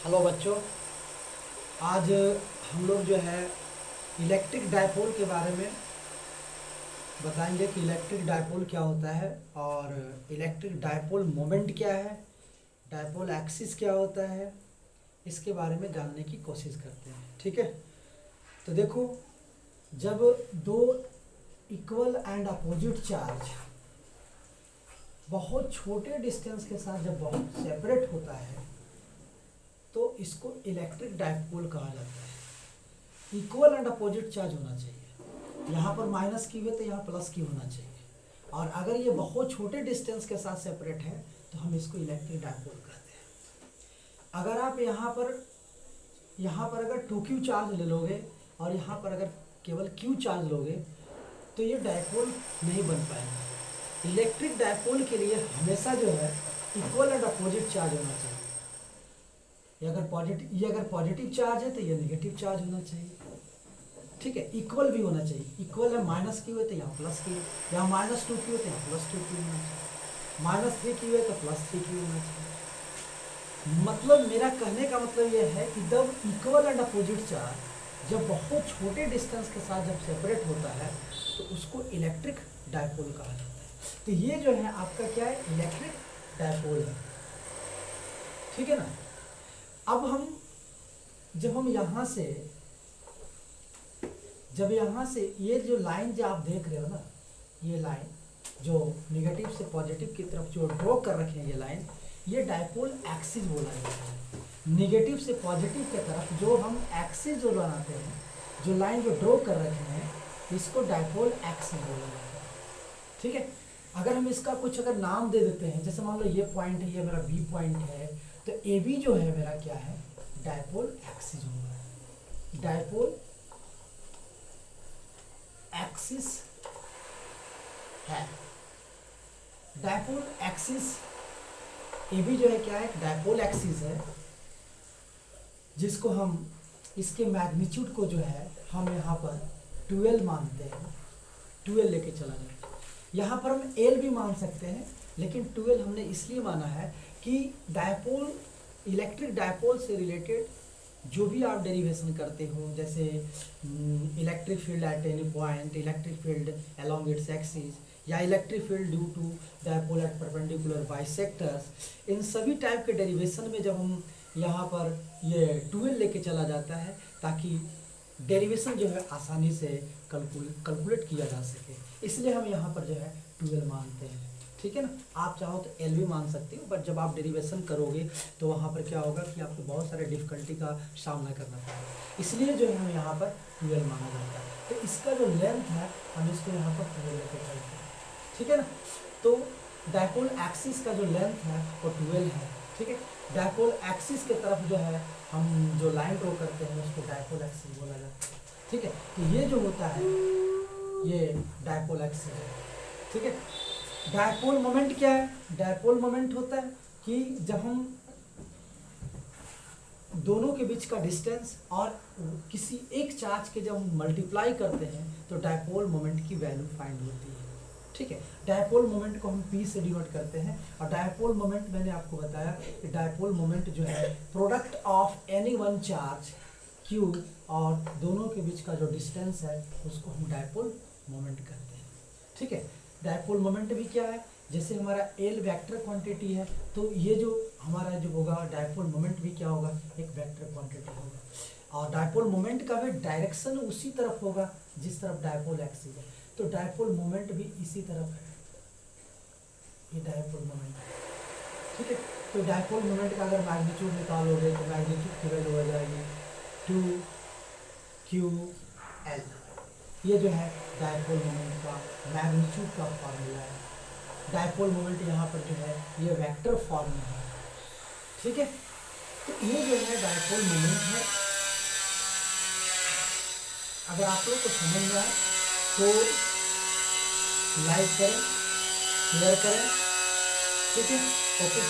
Hello बच्चों। आज हम लोग जो है इलेक्ट्रिक डायपोल के बारे में बताएंगे कि इलेक्ट्रिक डायपोल क्या होता है और इलेक्ट्रिक डायपोल मोमेंट क्या है, डायपोल एक्सिस क्या होता है, इसके बारे में जानने की कोशिश करते हैं। ठीक है, तो देखो, जब दो इक्वल एंड अपोजिट चार्ज बहुत छोटे डिस्टेंस के साथ जब बहुत सेपरेट होता है तो इसको इलेक्ट्रिक डायपोल कहा जाता है। इक्वल एंड अपोजिट चार्ज होना चाहिए, यहाँ पर माइनस की हुई तो यहाँ प्लस की होना चाहिए, और अगर ये बहुत छोटे डिस्टेंस के साथ सेपरेट है तो हम इसको इलेक्ट्रिक डायपोल कहते हैं। अगर आप यहाँ पर अगर 2q चार्ज ले लोगे और यहाँ पर अगर केवल q चार्ज लोगे तो ये डायपोल नहीं बन पाएगा। इलेक्ट्रिक डायपोल के लिए हमेशा जो है इक्वल एंड अपोजिट चार्ज होना चाहिए। ये अगर पॉजिटिव चार्ज है तो ये नेगेटिव चार्ज होना चाहिए। ठीक है, इक्वल भी होना चाहिए। इक्वल है, माइनस की हुए तो यहाँ प्लस की, यहाँ -2 की हो तो यहाँ +2 की होना चाहिए, -3 की हुए तो +3 की होना चाहिए। मतलब मेरा कहने का मतलब ये है कि जब इक्वल एंड अपोजिट चार्ज जब बहुत छोटे डिस्टेंस के साथ जब सेपरेट होता है तो उसको इलेक्ट्रिक डायपोल कहा जाता है। तो ये जो है आपका क्या है, इलेक्ट्रिक डायपोल है। ठीक है ना। अब हम जब यहाँ से ये जो लाइन जो आप देख रहे हो ना, ये लाइन जो निगेटिव से पॉजिटिव की तरफ जो ड्रॉ कर रखे हैं, ये लाइन, ये डायपोल एक्सिस बोला जाता है। निगेटिव से पॉजिटिव की तरफ जो हम एक्सिस जो बनाते हैं, जो लाइन जो ड्रॉ कर रखे हैं, इसको डायपोल एक्सिस बोला जाता है। ठीक है, अगर हम इसका कुछ अगर नाम दे देते हैं, जैसे मान लो ये पॉइंट है, ये मेरा बी पॉइंट है, तो ए बी जो है मेरा क्या है, डायपोल एक्सिस होगा। डायपोल एक्सिस है। डायपोल एक्सिस ए बी जो है क्या है, डायपोल एक्सिस है, जिसको हम इसके मैग्नीट्यूड को जो है हम यहाँ पर 12 मानते हैं। 12 लेके चला जाता है। यहाँ पर हम एल भी मान सकते हैं, लेकिन 12 हमने इसलिए माना है कि डायपोल, इलेक्ट्रिक डायपोल से रिलेटेड जो भी आप डेरिवेशन करते हो, जैसे electric field at any point, electric field along its axis, या electric field due to dipole at perpendicular bisectors, इन सभी टाइप के डेरिवेशन में जब हम यहाँ पर ये 12 लेके चला जाता है ताकि डेरिवेशन जो है आसानी से कैलकुलेट किया जा सके, इसलिए हम यहाँ पर जो है 12 मानते हैं। ठीक है ना। आप चाहो तो एल भी मान सकते हो, बट जब आप डेरिवेशन करोगे तो वहाँ पर क्या होगा कि आपको बहुत सारे डिफिकल्टी का सामना करना पड़ेगा, इसलिए जो है हम यहाँ पर 12 माना जाता है। तो इसका जो लेंथ है हम इसको यहाँ पर 12 लेके चलते हैं। ठीक है ना। तो डायपोल एक्सिस का जो लेंथ है वो 12 है। ठीक है, डायपोल एक्सिस के तरफ जो है हम जो लाइन ड्रॉ करते हैं उसको डायपोल एक्सिस बोला जाता है। ठीक है, तो ये जो होता है ये डायपोल एक्सिस है। ठीक है, डायपोल मोमेंट क्या है? डायपोल मोमेंट होता है कि जब हम दोनों के बीच का डिस्टेंस और किसी एक चार्ज के जब हम मल्टीप्लाई करते हैं तो डायपोल मोमेंट की वैल्यू फाइंड होती है। ठीक है, डायपोल मोमेंट को हम P से डिनोट करते हैं, और डायपोल मोमेंट मैंने आपको बताया कि डायपोल मोमेंट जो है product of any one charge Q और दोनों के बीच का जो डिस्टेंस है उसको हम डायपोल मोमेंट कहते हैं। ठीक है, डायपोल मोमेंट भी क्या है, जैसे हमारा L वेक्टर क्वांटिटी है तो ये जो हमारा जो होगा डायपोल मोमेंट भी क्या होगा, एक वेक्टर क्वांटिटी होगा, और डायपोल मोमेंट का भी डायरेक्शन उसी तरफ होगा जिस तरफ डायपोल एक्सिस है, तो डायपोल मोमेंट भी इसी तरफ है, ये डायपोल मोमेंट। ठीक है, तो डायपोल मोमेंट का अगर मैग्नीट्यूड निकालोगे तो मैग्नीट्यूड की वैल्यू हो जाएगी 2qL। ये जो है डायपोल मोमेंट का मैग्नीट्यूड का फॉर्मूला है। डायपोल मोमेंट यहाँ पर जो है ये वेक्टर फॉर्म में है। ठीक है, तो ये जो है डायपोल मोमेंट है। अगर आप लोग को समझ में आए तो लाइक करें, शेयर करें। ठीक है, ओके।